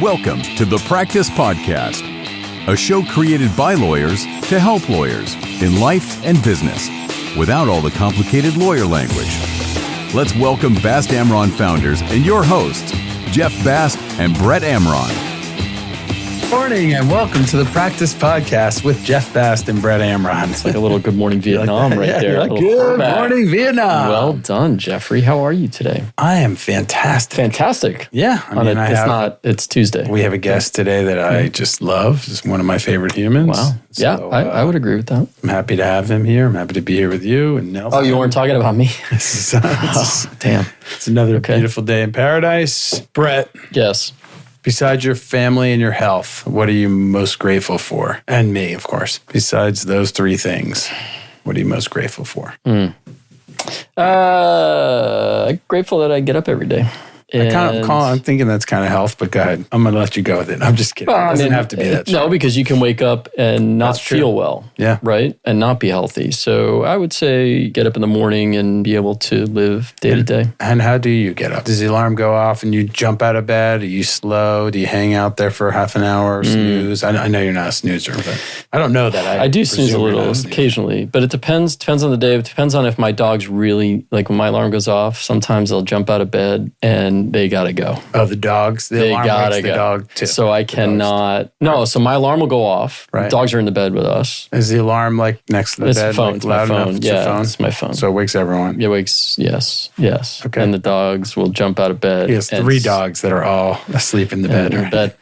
Welcome to the Practice Podcast, a show created by lawyers to help lawyers in life and business without all the complicated lawyer language. Let's welcome Bast Amron founders and your hosts, Jeff Bast and Brett Amron. Good morning and welcome to the Practice Podcast with Jeff Bast and Brett Amron. It's like a little Good Morning Vietnam right there. Good morning Vietnam. Well done, Jeffrey. How are you today? I am fantastic. Fantastic. Yeah. It's Tuesday. We have a guest today that I just love. He's one of my favorite humans. Wow. So, I would agree with that. I'm happy to have him here. I'm happy to be here with you and Nelson. Oh, you weren't talking about me? Damn. It's another beautiful day in paradise. Brett. Yes. Besides your family and your health, what are you most grateful for? And me, of course. Besides those three things, what are you most grateful for? Grateful that I get up every day. I'm thinking that's kind of health, but go ahead. I'm going to let you go with it. I'm just kidding. It doesn't have to be that. No, because you can wake up and not feel well. Yeah. Right? And not be healthy. So I would say get up in the morning and be able to live day to day. And how do you get up? Does the alarm go off and you jump out of bed? Are you slow? Do you hang out there for half an hour or snooze? I know you're not a snoozer, but I don't know that. I do snooze a little occasionally, but it depends on the day. It depends on if my dog's really, like when my alarm goes off, sometimes they'll jump out of bed and they gotta go. Oh, the dogs? They gotta go. The dog too. So I cannot. No, so my alarm will go off. Right. Dogs are in the bed with us. Is the alarm like next to the bed? It's phone. Like loud enough? It's your phone? It's my phone. So it wakes everyone? It wakes, yes. Okay. And the dogs will jump out of bed. He has 3 dogs that are all asleep in the bed.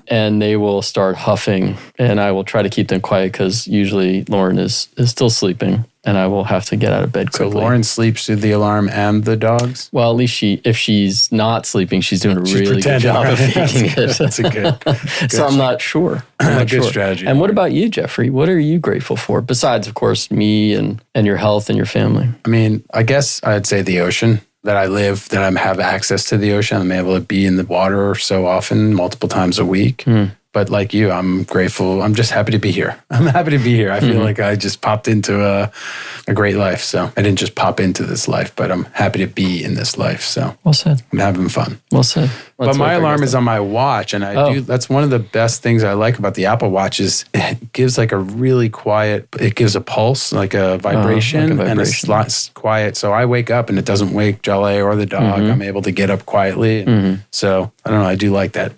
And they will start huffing. And I will try to keep them quiet because usually Lauren is still sleeping. And I will have to get out of bed quickly. So Lauren sleeps through the alarm and the dogs? Well, at least if she's not sleeping, she's doing a really good job of faking it. That's a good so I'm not sure. Good strategy. And what about you, Jeffrey? What are you grateful for? Besides, of course, me and your health and your family. I mean, I guess I'd say the ocean. That I live, that I have access to the ocean. I'm able to be in the water so often, multiple times a week. But like you, I'm grateful. I'm just happy to be here. I'm happy to be here. I feel like I just popped into a great life. So I didn't just pop into this life, but I'm happy to be in this life. So well said. I'm having fun. Well said. But my alarm is on my watch, and that's one of the best things I like about the Apple Watch is it gives like a really quiet, it gives a pulse, like a vibration, and it's quiet. So I wake up and it doesn't wake Jale or the dog. I'm able to get up quietly. So I don't know, I do like that.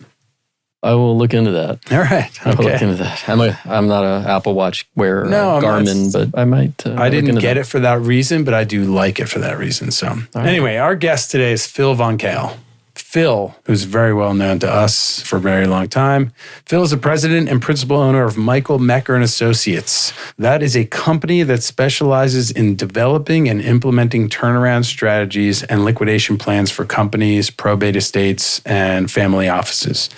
I will look into that. All right. Okay. I will look into that. I'm not an Apple Watch wearer, Garmin, but I might. I didn't get it for that reason, but I do like it for that reason. So anyway, our guest today is Phil Von Kahle. Phil, who's very well known to us for a very long time. Phil is the president and principal owner of Michael Moecker Associates. That is a company that specializes in developing and implementing turnaround strategies and liquidation plans for companies, probate estates, and family offices.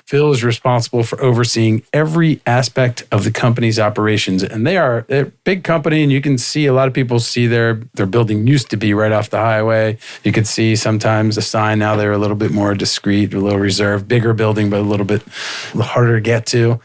Phil is responsible for overseeing every aspect of the company's operations. And they're a big company, and you can see a lot of people see their building used to be right off the highway. You could see sometimes a sign now they're a little bit more discreet, a little reserved, bigger building, but a little bit harder to get to.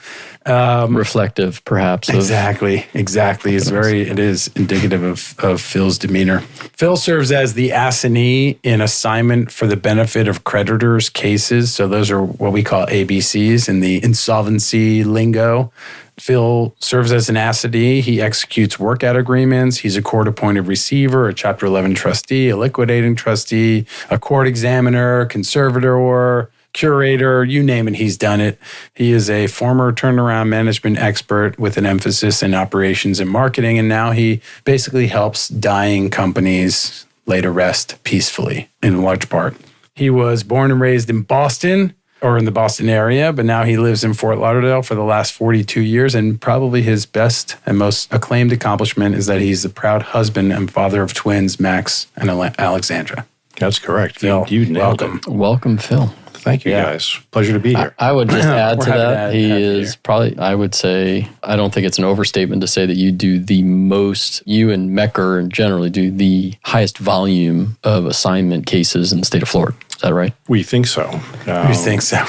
Reflective, perhaps. Exactly. It is indicative of Phil's demeanor. Phil serves as the assignee in assignment for the benefit of creditors cases. So those are what we call ABCs in the insolvency lingo. Phil serves as an assignee. He executes workout agreements. He's a court-appointed receiver, a Chapter 11 trustee, a liquidating trustee, a court examiner, conservator, Curator, you name it, he's done it. He is a former turnaround management expert with an emphasis in operations and marketing, and now he basically helps dying companies lay to rest peacefully, in large part. He was born and raised in Boston, or in the Boston area, but now he lives in Fort Lauderdale for the last 42 years, and probably his best and most acclaimed accomplishment is that he's the proud husband and father of twins, Max and Alexandra. That's correct. Phil, you nailed it. Welcome, Phil. Thank you, guys. Pleasure to be here. I would just add to that, he is probably, I would say, I don't think it's an overstatement to say that you do the most, you and Moecker generally do the highest volume of assignment cases in the state of Florida. Is that right? We think so. You think so?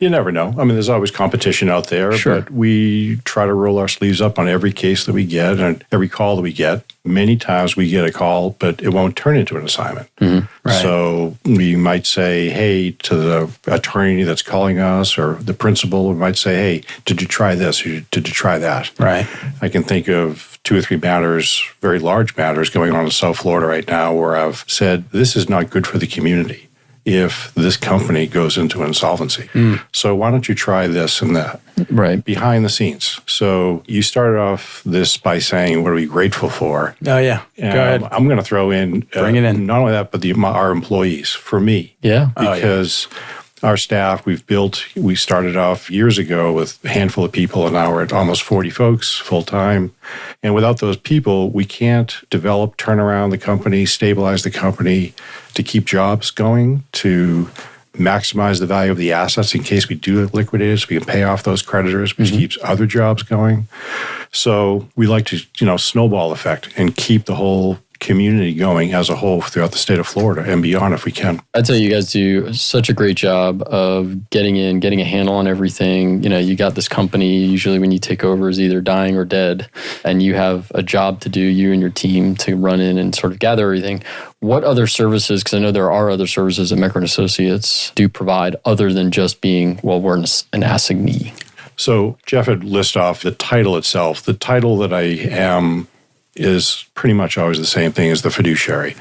You never know. I mean, there's always competition out there, Sure. but we try to roll our sleeves up on every case that we get and every call that we get. Many times we get a call, but it won't turn into an assignment. Mm-hmm. Right. So we might say, hey, to the attorney that's calling us or the principal, we might say, hey, did you try this or did you try that? Right. I can think of 2 or 3 matters, very large matters going on in South Florida right now where I've said, this is not good for the community if this company goes into insolvency. So why don't you try this and that? Right. Behind the scenes. So you started off this by saying, what are we grateful for? Oh, yeah. Go ahead. I'm going to throw in, Bring it in. not only that, but our employees, for me. Yeah. Because our staff, we started off years ago with a handful of people, and now we're at almost 40 folks full-time. And without those people, we can't develop, turn around the company, stabilize the company, to keep jobs going, to maximize the value of the assets in case we do liquidate it so we can pay off those creditors, which keeps other jobs going. So we like to, snowball effect and keep the whole community going as a whole throughout the state of Florida and beyond if we can. I'd say you guys do such a great job of getting a handle on everything. You got this company, usually when you take over, is either dying or dead, and you have a job to do, you and your team, to run in and sort of gather everything. What other services, because I know there are other services that Moecker Associates do provide other than just being, we're an assignee? So Jeff had listed off the title itself. The title that I am is pretty much always the same thing as the fiduciary.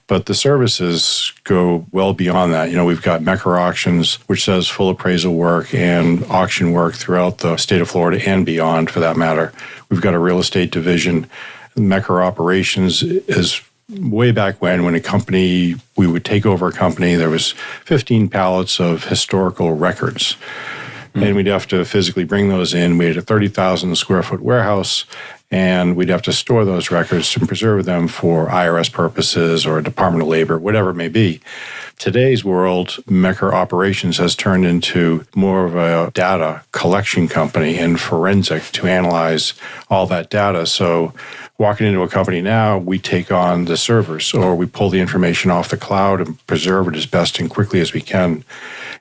But the services go well beyond that. We've got Moecker Auctions, which does full appraisal work and auction work throughout the state of Florida and beyond, for that matter. We've got a real estate division. Moecker Operations is way back when we would take over a company, there was 15 pallets of historical records. And we'd have to physically bring those in. We had a 30,000 square foot warehouse, and we'd have to store those records and preserve them for IRS purposes or Department of Labor, whatever it may be. Today's world, Moecker Operations has turned into more of a data collection company and forensic to analyze all that data. So walking into a company now, we take on the servers or we pull the information off the cloud and preserve it as best and quickly as we can.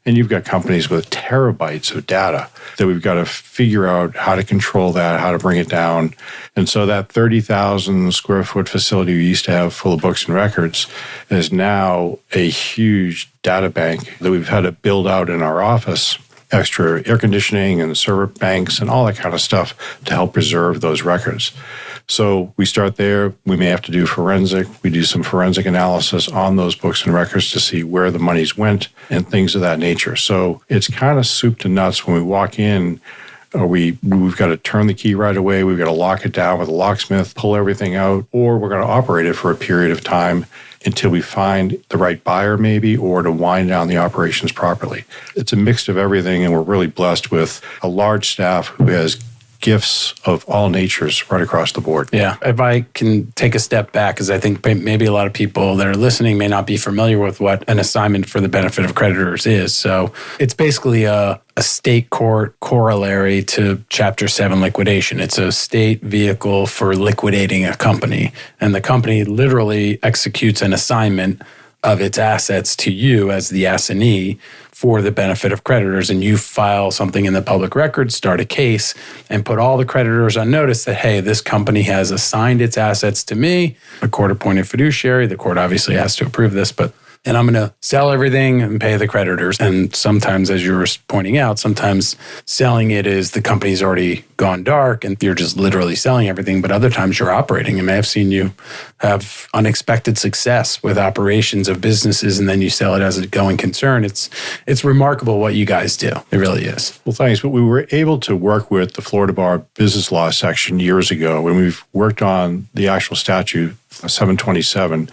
And you've got companies with terabytes of data that we've got to figure out how to control that, how to bring it down. And so that 30,000 square foot facility we used to have full of books and records is now a huge data bank that we've had to build out in our office. Extra air conditioning and server banks and all that kind of stuff to help preserve those records. So we start there. We may have to do forensic. We do some forensic analysis on those books and records to see where the monies went and things of that nature. So it's kind of soup to nuts when we walk in. We've got to turn the key right away. We've got to lock it down with a locksmith, pull everything out, or we're going to operate it for a period of time until we find the right buyer maybe, or to wind down the operations properly. It's a mix of everything, and we're really blessed with a large staff who has gifts of all natures right across the board. Yeah. If I can take a step back, because I think maybe a lot of people that are listening may not be familiar with what an assignment for the benefit of creditors is. So it's basically a state court corollary to Chapter 7 liquidation. It's a state vehicle for liquidating a company. And the company literally executes an assignment of its assets to you as the assignee for the benefit of creditors. And you file something in the public record, start a case, and put all the creditors on notice that, hey, this company has assigned its assets to me, a court-appointed fiduciary. The court obviously has to approve this, and I'm going to sell everything and pay the creditors. And sometimes, as you were pointing out, sometimes selling it is the company's already gone dark and you're just literally selling everything. But other times you're operating. I may have seen you have unexpected success with operations of businesses, and then you sell it as a going concern. It's remarkable what you guys do. It really is. Well, thanks. But we were able to work with the Florida Bar Business Law section years ago when we've worked on the actual statute 727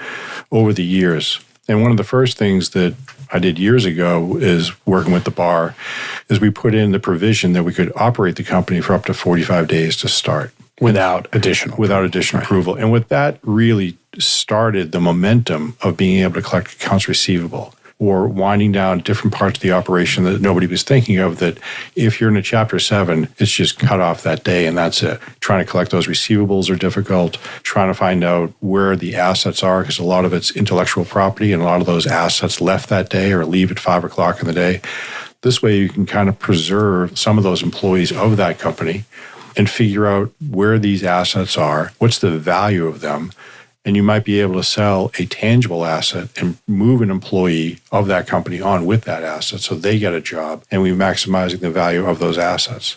over the years. And one of the first things that I did years ago is working with the bar is we put in the provision that we could operate the company for up to 45 days to start. Without additional approval. And what that really started the momentum of being able to collect accounts receivable. or winding down different parts of the operation that nobody was thinking of, that if you're in a Chapter 7, it's just cut off that day and that's it. Trying to collect those receivables are difficult. Trying to find out where the assets are, because a lot of it's intellectual property and a lot of those assets left that day or leave at 5 o'clock in the day. This way you can kind of preserve some of those employees of that company and figure out where these assets are, what's the value of them, and you might be able to sell a tangible asset and move an employee of that company on with that asset so they get a job, and we're maximizing the value of those assets.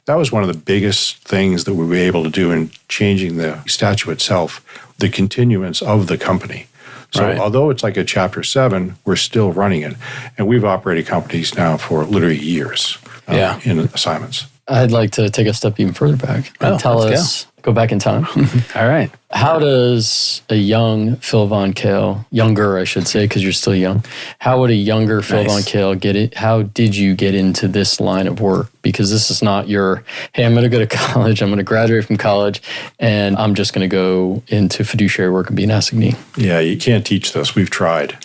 That was one of the biggest things that we were able to do in changing the statute itself, the continuance of the company. So although it's like a Chapter 7, we're still running it. And we've operated companies now for literally years in assignments. I'd like to take a step even further back and tell us, go back in time. All right. How does a young Phil Von Kahle, younger I should say, because you're still young, how would a younger Phil Von Kahle get it? How did you get into this line of work? Because this is not your, hey, I'm going to go to college, I'm going to graduate from college, and I'm just going to go into fiduciary work and be an assignee. Yeah, you can't teach this. We've tried.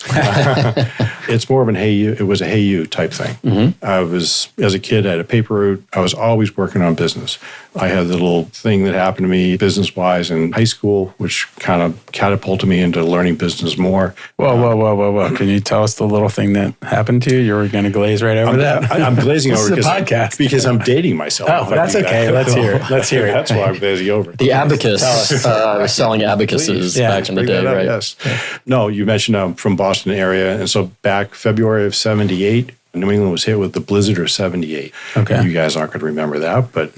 It's more of an it was a hey you type thing. Mm-hmm. I was, as a kid, I had a paper route. I was always working on business. I had the little thing that happened to me business-wise in high school, which kind of catapulted me into learning business more. Whoa. Can you tell us the little thing that happened to you? You were going to glaze right over that? I'm glazing over because I'm dating myself. Oh, that's okay. Let's hear it. Let's hear it. That's why I'm glazing over. The abacus. Was selling abacuses back in the day, right? Yes. No, you mentioned I'm from Boston area. And so back February of 78, New England was hit with the blizzard of 78. Okay. You guys aren't going to remember that. But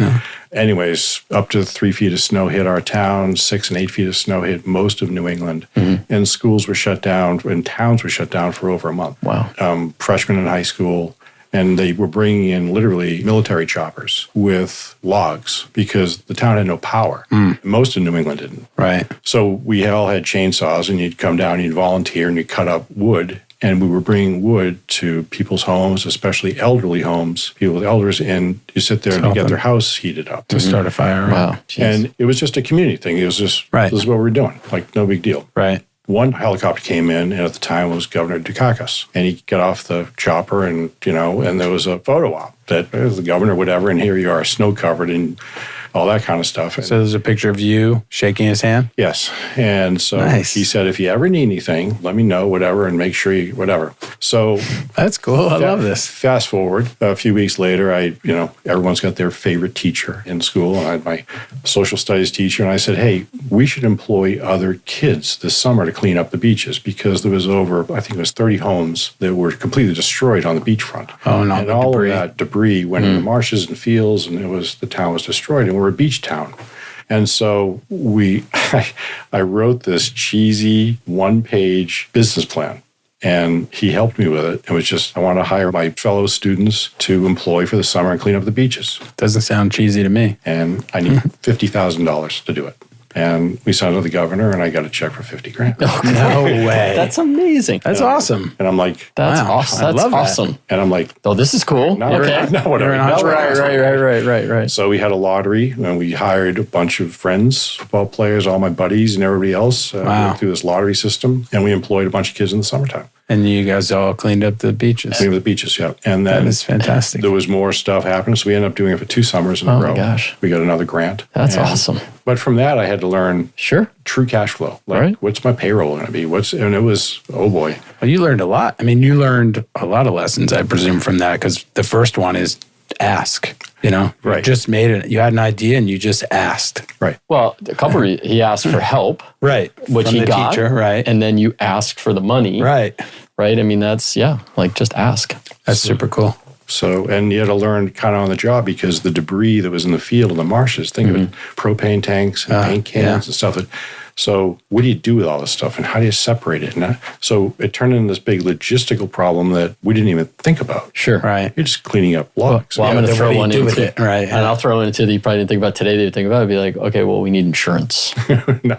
anyways, up to 3 feet of snow hit our town, 6 and 8 feet of snow hit most of New England. Mm-hmm. And schools were shut down and towns were shut down for over a month. Wow. Freshmen in high school. And they were bringing in literally military choppers with logs because the town had no power. Most of New England didn't. Right. So we all had chainsaws, and you'd come down, you'd volunteer, and you'd cut up wood. And we were bringing wood to people's homes, especially elderly homes, people with elders, and you sit there and get their house heated up. To start a fire. Wow. And it was just a community thing. It was just, this is what we're doing. Like, no big deal. Right. One helicopter came in, and at the time it was Governor Dukakis. And he got off the chopper, and, and there was a photo op that was the governor, whatever, and here you are, snow-covered and all that kind of stuff. And so there's a picture of you shaking his hand? Yes. And so he said, if you ever need anything, let me know, whatever, and make sure you, whatever. So that's cool. I love this. Fast forward a few weeks later, everyone's got their favorite teacher in school. And I had my social studies teacher, and I said, hey, we should employ other kids this summer to clean up the beaches, because there was I think it was 30 homes that were completely destroyed on the beachfront. Oh, no. And all of that debris went in the marshes and fields, and the town was destroyed. And we're a beach town. And so I wrote this cheesy 1-page business plan, and he helped me with it. It was just, I want to hire my fellow students to employ for the summer and clean up the beaches. Doesn't sound cheesy to me. And I need $50,000 to do it. And we signed with the governor, and I got a check for $50,000. Oh, no way. That's amazing. That's awesome. And I'm like, that's awesome. That's awesome. That. And I'm like, oh, this is cool. Right. Right. So we had a lottery, and we hired a bunch of friends, football players, all my buddies, and everybody else through this lottery system. And we employed a bunch of kids in the summertime. And you guys all cleaned up the beaches. Cleaned up the beaches, yeah. And then that is fantastic. There was more stuff happening, so we ended up doing it for 2 summers in a row. Oh my gosh. We got another grant. That's awesome. But from that, I had to learn true cash flow. Like, what's my payroll going to be? And it was, oh boy. Well, you learned a lot. I mean, you learned a lot of lessons, I presume, from that, because the first one is ask. You just made it. You had an idea and you just asked. Right. Well, a couple he asked for help. Right. Which from he the got. Teacher, right. And then you asked for the money. Right. Right. I mean, that's, just ask. That's super cool. So, and you had to learn kind of on the job, because the debris that was in the field and the marshes, think of it, propane tanks and paint cans and stuff. So what do you do with all this stuff, and how do you separate it? And so it turned into this big logistical problem that we didn't even think about. Sure. Right. You're just cleaning up logs. Well, I'm going to throw one into it. Right. And I'll throw into that you probably didn't think about today. That you think about it, be like, okay, well, we need insurance. No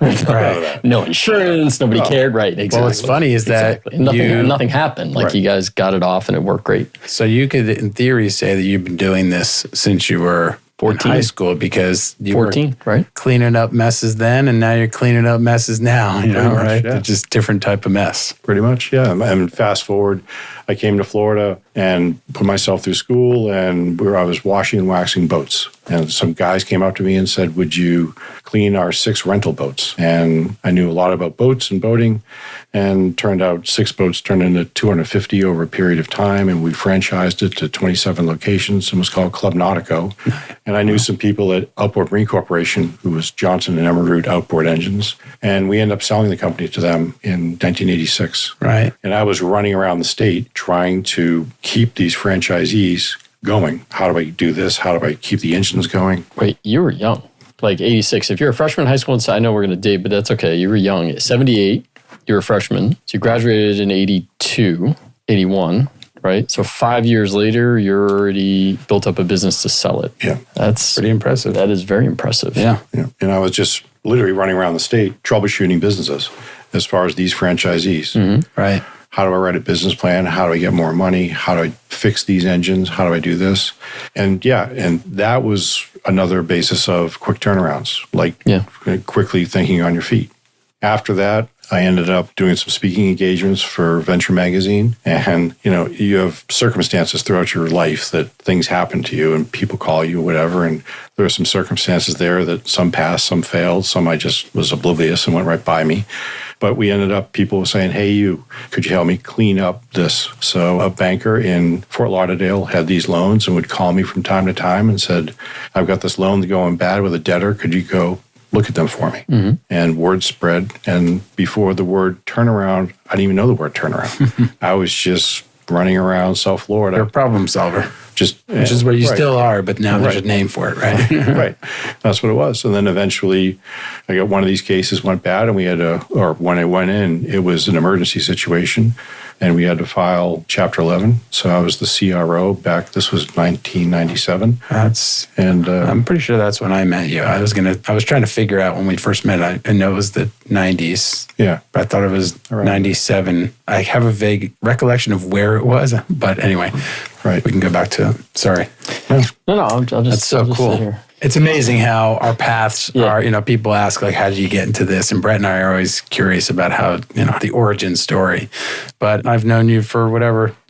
insurance. Nobody cared. Right. Exactly. Well, what's funny is that nothing happened. Like you guys got it off and it worked great. So you could, in theory, say that you've been doing this since you were 14. high school because you 14, were right? cleaning up messes then, and now you're cleaning up messes now. You know, much, right? yeah. They're just different type of mess. Pretty much, yeah. And fast forward, I came to Florida and put myself through school, and I was washing and waxing boats. And some guys came up to me and said, would you clean our 6 rental boats? And I knew a lot about boats and boating, and turned out 6 boats turned into 250 over a period of time, and we franchised it to 27 locations. It was called Club Nautico. And I knew some people at Outboard Marine Corporation, who was Johnson and Emerald Outboard Engines, and we ended up selling the company to them in 1986. Right. And I was running around the state trying to keep these franchisees going. How do I do this? How do I keep the engines going? Wait, you were young, like 86. If you're a freshman in high school, I know we're going to date, but that's okay. You were young. 78, you were a freshman. So you graduated in 82, 81, right? So 5 years later, you're already built up a business to sell it. Yeah. That's Pretty impressive. That is very impressive. Yeah. Yeah. And I was just literally running around the state troubleshooting businesses as far as these franchisees. Right. How do I write a business plan? How do I get more money? How do I fix these engines? How do I do this? And and that was another basis of quick turnarounds, like quickly thinking on your feet. After that, I ended up doing some speaking engagements for Venture Magazine. And, you have circumstances throughout your life that things happen to you and people call you, whatever. And there are some circumstances there that some passed, some failed, some I just was oblivious and went right by me. But we ended up, people were saying, hey, could you help me clean up this? So a banker in Fort Lauderdale had these loans and would call me from time to time and said, I've got this loan going bad with a debtor. Could you go look at them for me? And word spread. And before the word turnaround, I didn't even know the word turnaround. I was just running around South Florida. You're a problem solver. Which is what you still are, but now there's a name for it, right? Right. That's what it was. And then eventually I got one of these cases went bad, and we had when I went in, it was an emergency situation, and we had to file Chapter 11. So I was the CRO back, this was 1997. I'm pretty sure that's when I met you. I was trying to figure out when we first met. I know it was the 90s. Yeah. But I thought it was 97. I have a vague recollection of where it was, but anyway. Right. We can go back to, sorry. No, I'll just. That's so I'll just cool. sit here. It's amazing how our paths are, people ask, like, how did you get into this? And Brett and I are always curious about how, the origin story. But I've known you for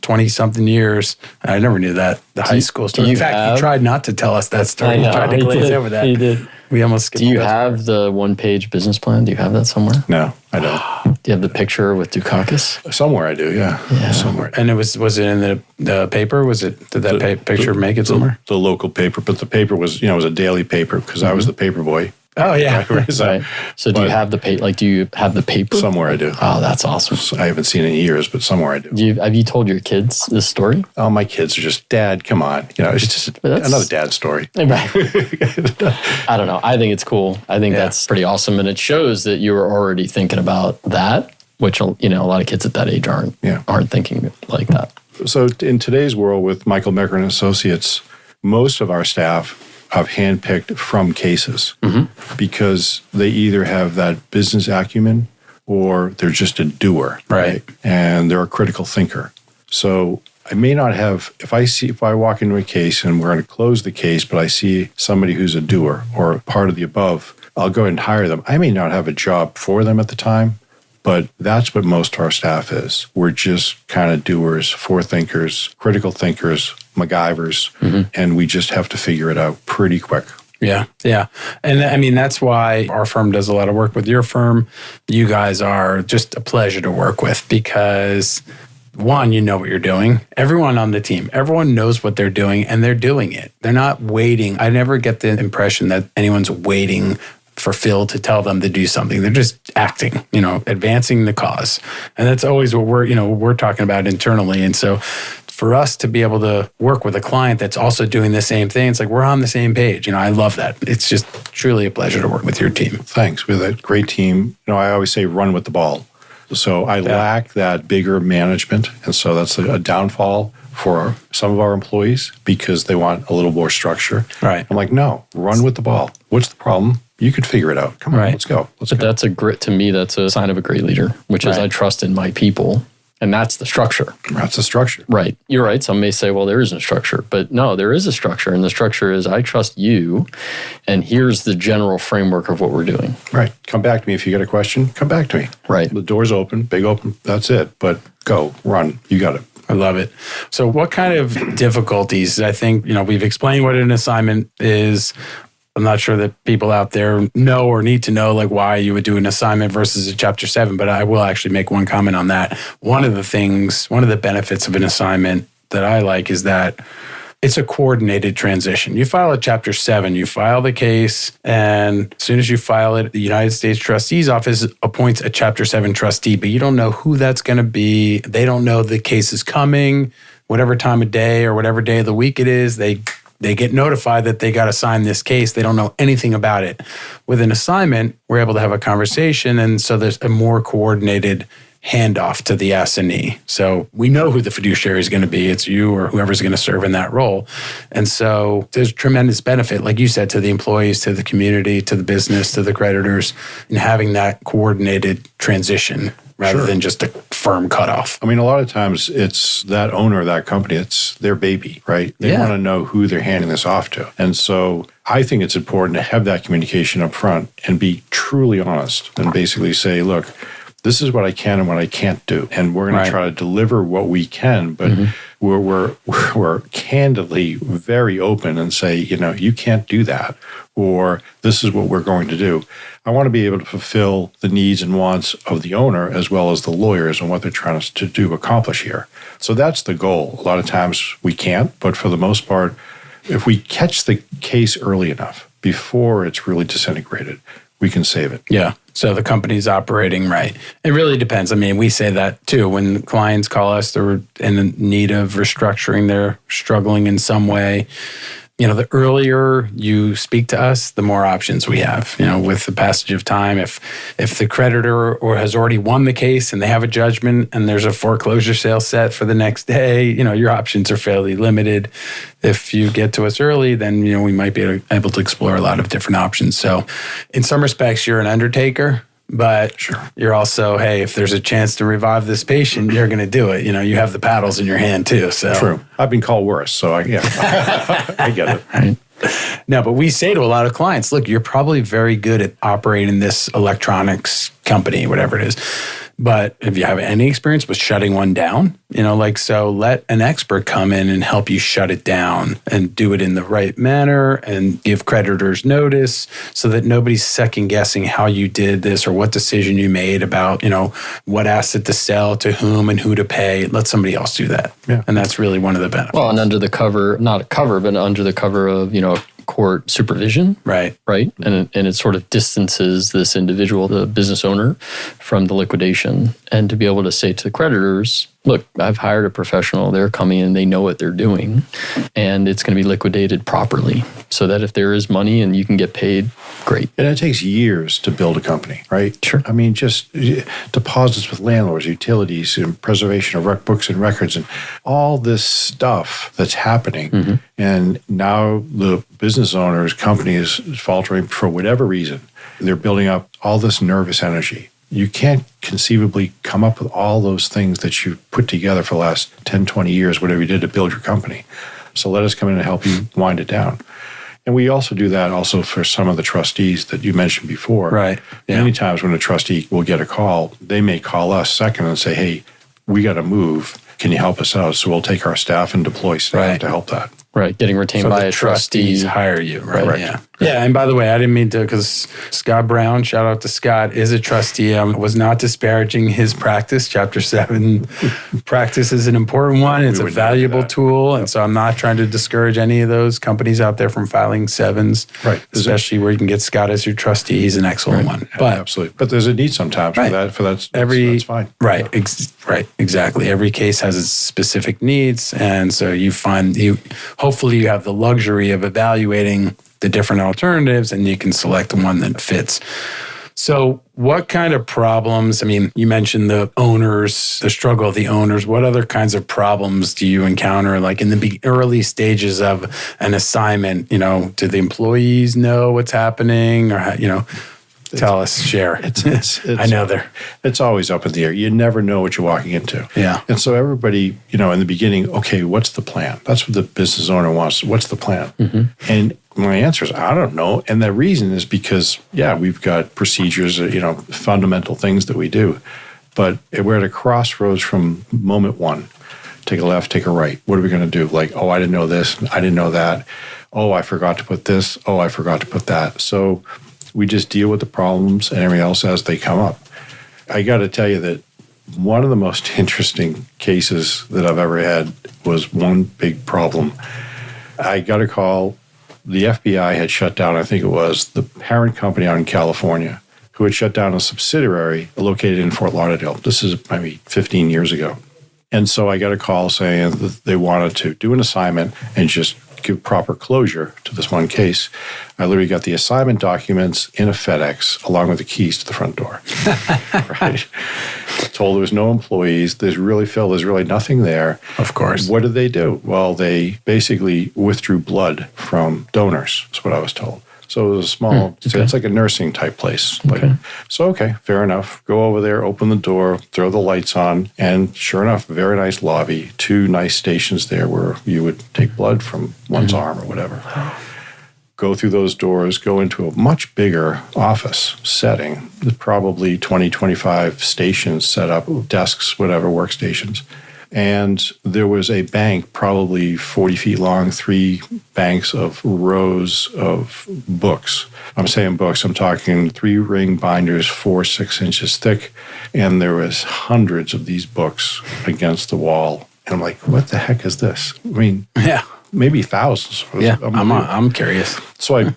20-something years. I never knew that, the high school story. In fact, you tried not to tell us that story. I know, You tried to glaze over that. He did. We almost skipped. Do you have the one-page business plan? Do you have that somewhere? No, I don't. Do you have the picture with Dukakis? Somewhere I do, yeah. Somewhere. And was it in the paper? Did that picture make it somewhere? The local paper, but the paper was, it was a daily paper because I was the paper boy. Oh, yeah. Right. So do you have the paper? Do you have the paper? Somewhere I do. Oh, that's awesome. I haven't seen it in years, but somewhere I do. Have you told your kids this story? Oh, my kids are just, Dad, come on. It's just another dad story. Right. I don't know. I think it's cool. I think that's pretty awesome. And it shows that you were already thinking about that, which, a lot of kids at that age aren't thinking like that. So in today's world with Michael Moecker Associates, most of our staff I've handpicked from cases because they either have that business acumen or they're just a doer, right? And they're a critical thinker. So I may not have, if I walk into a case and we're going to close the case, but I see somebody who's a doer or part of the above, I'll go ahead and hire them. I may not have a job for them at the time, but that's what most of our staff is. We're just kind of doers, forethinkers, critical thinkers, MacGyvers, and we just have to figure it out pretty quick. Yeah. And I mean, that's why our firm does a lot of work with your firm. You guys are just a pleasure to work with because, one, you know what you're doing. Everyone on the team, everyone knows what they're doing and they're doing it. They're not waiting. I never get the impression that anyone's waiting for Phil to tell them to do something. They're just acting, advancing the cause. And that's always what we're talking about internally. And so for us to be able to work with a client that's also doing the same thing, it's like we're on the same page. I love that. It's just truly a pleasure to work with your team. Thanks. With a great team. I always say run with the ball. So I lack that bigger management. And so that's a downfall for some of our employees because they want a little more structure. Right. I'm like, no, run with the ball. What's the problem? You could figure it out. Come on, let's go. But that's a sign of a great leader, which is I trust in my people And that's the structure. That's the structure. Right. You're right. Some may say, well, there isn't a structure. But no, there is a structure. And the structure is I trust you. And here's the general framework of what we're doing. Right. Come back to me if you got a question. Come back to me. Right. The door's open, big open. That's it. But go, run. You got it. I love it. So what kind of difficulties? I think, we've explained what an assignment is. I'm not sure that people out there know or need to know like why you would do an assignment versus a Chapter 7, but I will actually make one comment on that. One of the benefits of an assignment that I like is that it's a coordinated transition. You file a Chapter 7, you file the case, and as soon as you file it, the United States Trustee's Office appoints a Chapter 7 trustee, but you don't know who that's going to be. They don't know the case is coming, whatever time of day or whatever day of the week it is. They get notified that they got to sign this case. They don't know anything about it. With an assignment, we're able to have a conversation, and so there's a more coordinated handoff to the assignee. So we know who the fiduciary is going to be. It's you or whoever's going to serve in that role. And so there's tremendous benefit, like you said, to the employees, to the community, to the business, to the creditors, in having that coordinated transition rather than just a firm cutoff. I mean, a lot of times it's that owner of that company, it's their baby, right? They want to know who they're handing this off to. And so I think it's important to have that communication up front and be truly honest and basically say, look, this is what I can and what I can't do. And we're going to try to deliver what we can, but we're candidly very open and say, you can't do that, or this is what we're going to do. I want to be able to fulfill the needs and wants of the owner as well as the lawyers and what they're trying to accomplish here. So that's the goal. A lot of times we can't, but for the most part, if we catch the case early enough before it's really disintegrated, we can save it. Yeah. So the company's operating right. It really depends. I mean, we say that too. When clients call us, they're in need of restructuring, they're struggling in some way. The earlier you speak to us, the more options we have. With the passage of time, if the creditor or has already won the case and they have a judgment and there's a foreclosure sale set for the next day, your options are fairly limited. If you get to us early, then we might be able to explore a lot of different options. So, in some respects, you're an undertaker. But you're also, hey, if there's a chance to revive this patient, you're going to do it. You have the paddles in your hand too. So true. I've been called worse, so I get it. Right. No, but we say to a lot of clients, look, you're probably very good at operating this electronics company, whatever it is. But if you have any experience with shutting one down, so let an expert come in and help you shut it down and do it in the right manner and give creditors notice so that nobody's second guessing how you did this or what decision you made about, what asset to sell to whom and who to pay. Let somebody else do that. Yeah. And that's really one of the benefits. Well, and under the cover, not a cover, but under the cover of, court supervision. Right. And it sort of distances this individual, the business owner, from the liquidation. And to be able to say to the creditors, look, I've hired a professional. They're coming in, they know what they're doing, and it's going to be liquidated properly so that if there is money and you can get paid, great. And it takes years to build a company, right? Sure. I mean, just deposits with landlords, utilities, and preservation of books and records, and all this stuff that's happening. Mm-hmm. And now the business owner's company is faltering for whatever reason. They're building up all this nervous energy. You can't conceivably come up with all those things that you've put together for the last 10, 20 years, whatever you did to build your company. So let us come in and help you wind it down. And we also do that also for some of the trustees that you mentioned before. Right. Yeah. Many times when a trustee will get a call, they may call us second and say, hey, we got to move. Can you help us out? So we'll take our staff and deploy staff to help that. Right, getting retained by a trustee. Trustees hire you, right? Yeah. Yeah, and by the way, I didn't mean to, because Scott Brown, shout out to Scott, is a trustee. I was not disparaging his practice. Chapter 7 practice is an important one. It's a valuable tool, and so I'm not trying to discourage any of those companies out there from filing 7s, right? Especially where you can get Scott as your trustee. He's an excellent one. But absolutely. But there's a need sometimes for that. That's fine. Right. Right. Exactly. Every case has its specific needs, and so hopefully you have the luxury of evaluating the different alternatives and you can select the one that fits. So what kind of problems, you mentioned the owners, the struggle of the owners. What other kinds of problems do you encounter, like in the early stages of an assignment? Do the employees know what's happening, or Tell us, share. It's I know it's always up in the air. You never know what you're walking into. Yeah. And so everybody, in the beginning, okay, what's the plan? That's what the business owner wants. What's the plan? And my answer is, I don't know. And the reason is because, we've got procedures, fundamental things that we do. But we're at a crossroads from moment one. Take a left, take a right. What are we going to do? Like, I didn't know this. I didn't know that. Oh, I forgot to put this. Oh, I forgot to put that. So we just deal with the problems and everything else as they come up. I got to tell you that one of the most interesting cases that I've ever had was one big problem. I got a call. The FBI had shut down, I think it was, the parent company out in California, who had shut down a subsidiary located in Fort Lauderdale. This is maybe 15 years ago. And so I got a call saying that they wanted to do an assignment and just give proper closure to this one case. I literally got the assignment documents in a FedEx along with the keys to the front door. Right? Told there was no employees. There's really nothing there. Of course. What did they do? Well, they basically withdrew blood from donors, is what I was told. So it was a small, so it's like a nursing type place. Okay, fair enough. Go over there, open the door, throw the lights on, and sure enough, very nice lobby, 2 nice stations there where you would take blood from one's arm or whatever. Go through those doors, go into a much bigger office setting, probably 20, 25 stations set up, desks, whatever, workstations. And there was a bank probably 40 feet long, 3 banks of rows of books. I'm saying books, I'm talking 3-ring binders, 4-6 inches thick. And there was hundreds of these books against the wall. And I'm like, what the heck is this? I mean, maybe thousands. Yeah, I'm curious. So I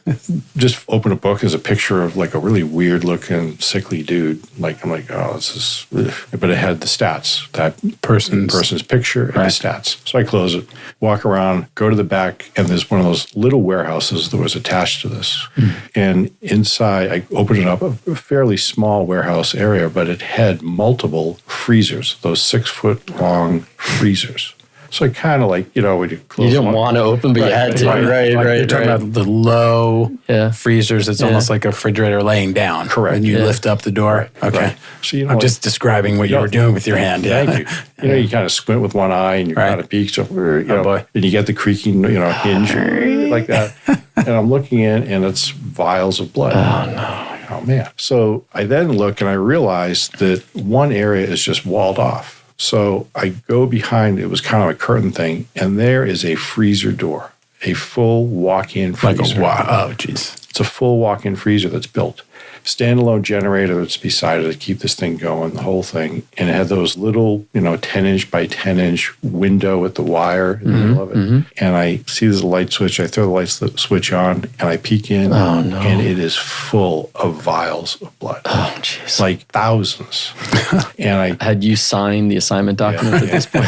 just opened a book as a picture of like a really weird looking sickly dude. Like, I'm like, oh, this is, ugh. But it had the stats, that person's picture and the stats. So I close it, walk around, go to the back, and there's one of those little warehouses that was attached to this. And inside, I opened it up, a fairly small warehouse area, but it had multiple freezers, those 6-foot long freezers. So I kind of like, when you close. You didn't want to open, but you had to. Right. You're talking about the low freezers. It's almost like a refrigerator laying down. Correct. And you lift up the door. Okay. Right. So I'm just describing what you were doing with your hand. Thank you. You kind of squint with one eye and you kind of peek. So, and you get the creaking, hinge like that. And I'm looking in and it's vials of blood. Oh, no. Oh, man. So I then look and I realize that one area is just walled off. So I go behind, it was kind of a curtain thing, and there is a freezer door, a full walk-in freezer. Oh, geez. It's a full walk-in freezer that's built. Standalone generator that's beside it to keep this thing going, the whole thing. And it had those little, 10-inch by 10-inch window with the wire in the middle of it. And I see there's a light switch. I throw the light switch on, and I peek in. Oh, no. And it is full of vials of blood. Oh, jeez. Like thousands. And I had you signed the assignment documents at this point?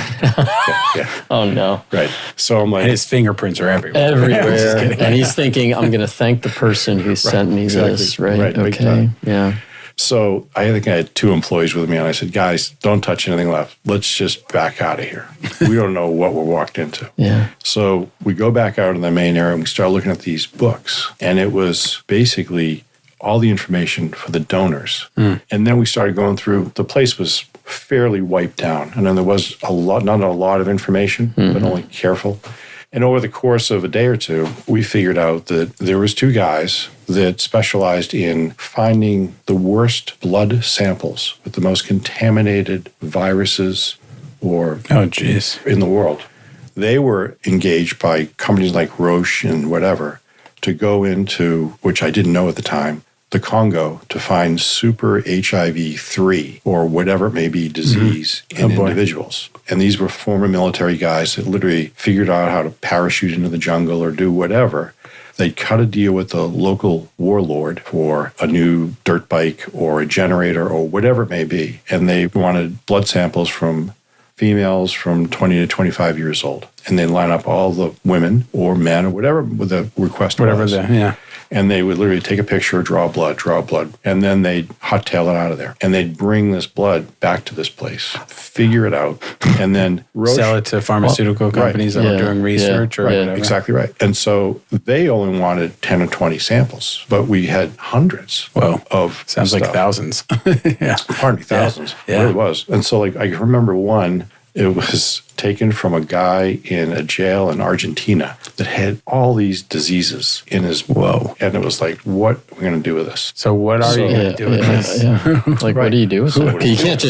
Oh, no. Right. So I'm like... And his fingerprints are everywhere. Everywhere. And he's thinking, I'm going to thank the person who sent me this. Right. Okay. Yeah. So I think I had 2 employees with me, and I said, guys, don't touch anything left. Let's just back out of here. We don't know what we're walked into. Yeah. So we go back out in the main area, and we start looking at these books. And it was basically all the information for the donors. And then we started going through, the place was fairly wiped down. And then there was not a lot of information, but only careful. And over the course of a day or 2, we figured out that there was 2 guys that specialized in finding the worst blood samples with the most contaminated viruses or in the world. They were engaged by companies like Roche and whatever to go into, which I didn't know at the time, the Congo to find super HIV-3 or whatever it may be disease in individuals. And these were former military guys that literally figured out how to parachute into the jungle or do whatever. They'd cut a deal with the local warlord for a new dirt bike or a generator or whatever it may be. And they wanted blood samples from females from 20 to 25 years old. And they line up all the women or men or whatever with the request was. And they would literally take a picture, draw blood, and then they'd hot tail it out of there. And they'd bring this blood back to this place, figure it out, and then sell it to pharmaceutical companies that are doing research or whatever. Exactly right. And so they only wanted 10 or 20 samples, but we had hundreds of sounds stuff. like thousands. Pardon me, thousands. It really was. And so like I remember one, it was taken from a guy in a jail in Argentina that had all these diseases in his and it was like, what are we going to do with this? So what are you going to do with this? Like, what do you do with it?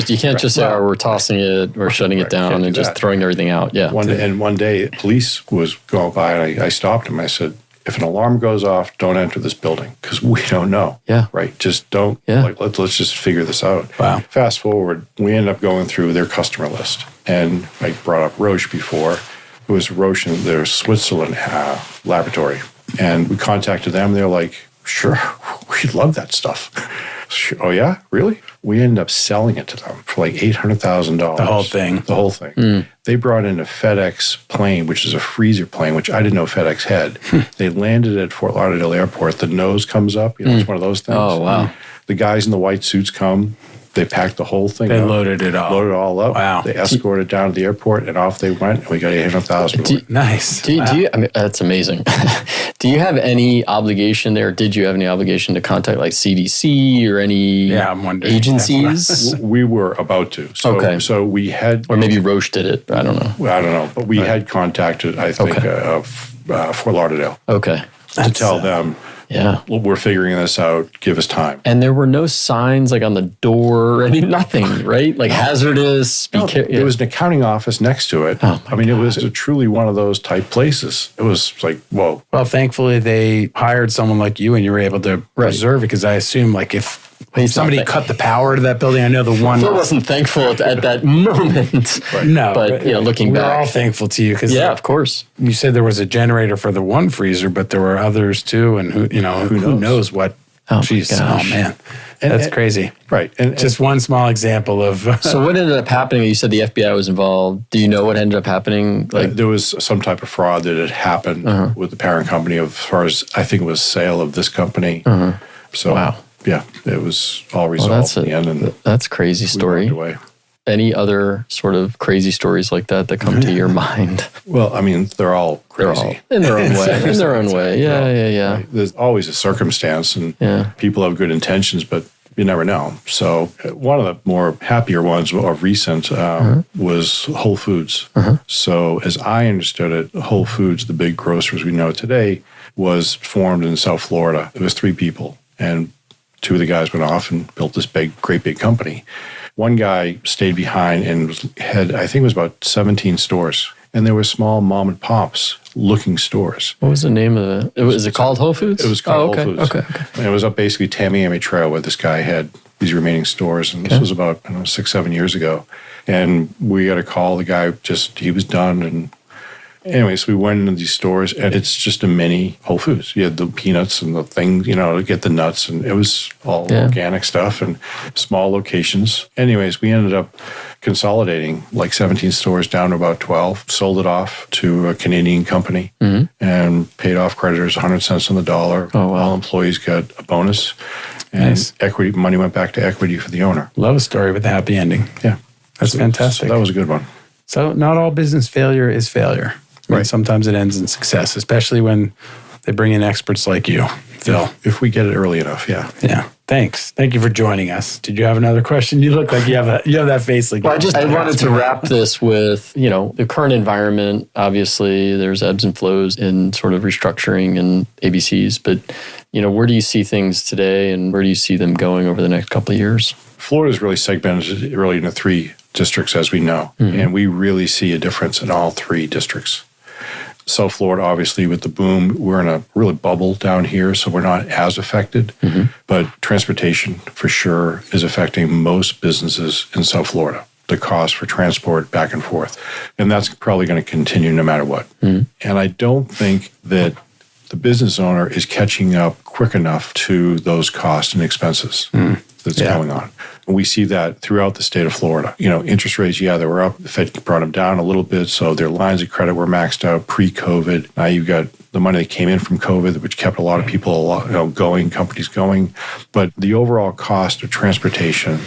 You can't just say, we're tossing it, we're shutting it down and just throwing everything out. Yeah. One day, police was going by and I stopped him. I said, if an alarm goes off, don't enter this building because we don't know. Yeah. Right. Just don't. Yeah. Like, let's just figure this out. Wow. Fast forward, we ended up going through their customer list. And I brought up Roche before. It was Roche in their Switzerland laboratory. And we contacted them. They're like, sure, we love that stuff. Oh, yeah? Really? We ended up selling it to them for like $800,000. The whole thing. The whole thing. They brought in a FedEx plane, which is a freezer plane, which I didn't know FedEx had. They landed at Fort Lauderdale Airport. The nose comes up. It's one of those things. Oh, wow. The guys in the white suits come. They packed the whole thing up. They loaded it all up. Wow. They escorted down to the airport, and off they went, and we got $800,000. Nice. Do you, I mean, that's amazing. Do you have any obligation there? Did you have any obligation to contact like CDC or any agencies? We were about to. So we had... Or maybe Roche did it. I don't know. But we had contacted, I think, Fort Lauderdale. Okay. To tell them... Yeah. We're figuring this out. Give us time. And there were no signs like on the door, nothing, right? Like hazardous. There was an accounting office next to it. It was truly one of those type places. It was like, whoa. Well, thankfully they hired someone like you and you were able to preserve it because I assume like if somebody cut the power to that building, I know the one... I wasn't thankful at that moment. No. But, looking back. We're all thankful to you because... Yeah, of course. You said there was a generator for the one freezer, but there were others too. And who knows what... Oh, man. That's crazy. Right. And just one small example of... So what ended up happening? You said the FBI was involved. Do you know what ended up happening? There was some type of fraud that had happened with the parent company as far as, I think it was sale of this company. So, wow. Yeah, it was all resolved in the end. And that's a crazy story. We walked away. Any other sort of crazy stories like that come to your mind? Well, they're all crazy. In their own way. In their own way. Yeah. Right. There's always a circumstance, and people have good intentions, but you never know. So one of the more happier ones of recent was Whole Foods. So as I understood it, Whole Foods, the big grocers we know today, was formed in South Florida. It was 3 people, and 2 of the guys went off and built this great big company. One guy stayed behind and had, I think it was about 17 stores. And they were small mom and pops looking stores. What was the name of it? Was it called Whole Foods? It was called Whole Foods. Okay. And it was up basically Tamiami Trail where this guy had these remaining stores. And this was about 6-7 years ago. And we got a call. The guy he was done. And anyways, we went into these stores, and it's just a mini Whole Foods. You had the peanuts and the thing, to get the nuts, and it was all organic stuff and small locations. Anyways, we ended up consolidating like 17 stores down to about 12, sold it off to a Canadian company, and paid off creditors 100 cents on the dollar. Oh, wow. All employees got a bonus, and equity money went back to equity for the owner. Love a story with a happy ending. Yeah. That's fantastic. So that was a good one. So not all business failure is failure. Right. Sometimes it ends in success, especially when they bring in experts like you, Phil. If we get it early enough, yeah. Yeah. Thanks. Thank you for joining us. Did you have another question? You look like you have that face. Like I wanted to wrap this with, the current environment. Obviously, there's ebbs and flows in sort of restructuring and ABCs. But, where do you see things today, and where do you see them going over the next couple of years? Florida is really segmented into 3 districts, as we know. And we really see a difference in all 3 districts. South Florida, obviously, with the boom, we're in a really bubble down here, so we're not as affected. But transportation, for sure, is affecting most businesses in South Florida. The cost for transport back and forth. And that's probably going to continue no matter what. And I don't think that the business owner is catching up quick enough to those costs and expenses. that's going on. And we see that throughout the state of Florida. Interest rates, they were up. The Fed brought them down a little bit. So their lines of credit were maxed out pre-COVID. Now you've got the money that came in from COVID, which kept a lot of people going, companies going. But the overall cost of transportation,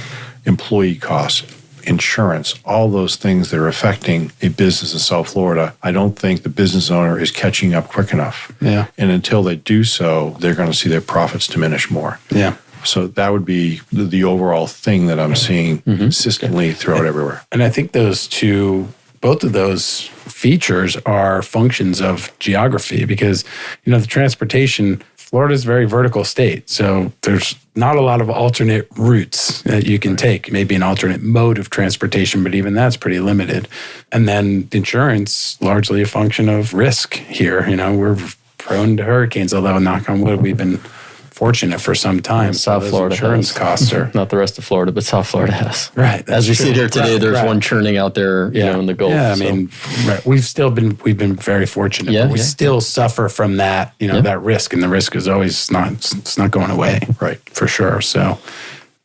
employee costs, insurance, all those things that are affecting a business in South Florida, I don't think the business owner is catching up quick enough. Yeah. And until they do so, they're going to see their profits diminish more. Yeah. So that would be the overall thing that I'm seeing consistently throughout everywhere. And I think both of those features are functions of geography because, the transportation, Florida is a very vertical state. So there's not a lot of alternate routes that you can take, maybe an alternate mode of transportation, but even that's pretty limited. And then insurance, largely a function of risk here. We're prone to hurricanes, although knock on wood, we've been fortunate for some time. South Florida insurance costs are not the rest of Florida, but South Florida has. Right. As we sit here today, there's one churning out there, in the Gulf. Yeah, I mean, we've been very fortunate, but we still suffer from that, that risk, and the risk is always it's not going away, right? For sure. So,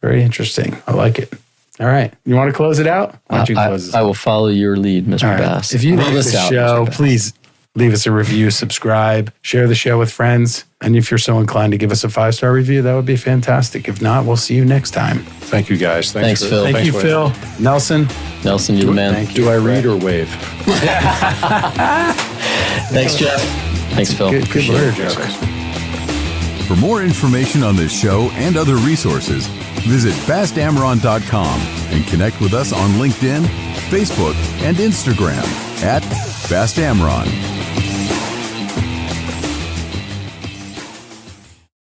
very interesting. I like it. All right, you want to close it out? Why don't you close this? I will follow your lead, Mr. All right. Bass. If you like the show, please leave us a review, subscribe, share the show with friends. And if you're so inclined to give us a 5-star review, that would be fantastic. If not, we'll see you next time. Thank you, guys. Thanks, Phil. Thank you, Phil. Nelson, you're the man. Do I read or wave? Thanks, Jeff. Thanks, Phil. Good lawyer joke. For more information on this show and other resources, visit fastamron.com and connect with us on LinkedIn, Facebook, and Instagram @FastAmron.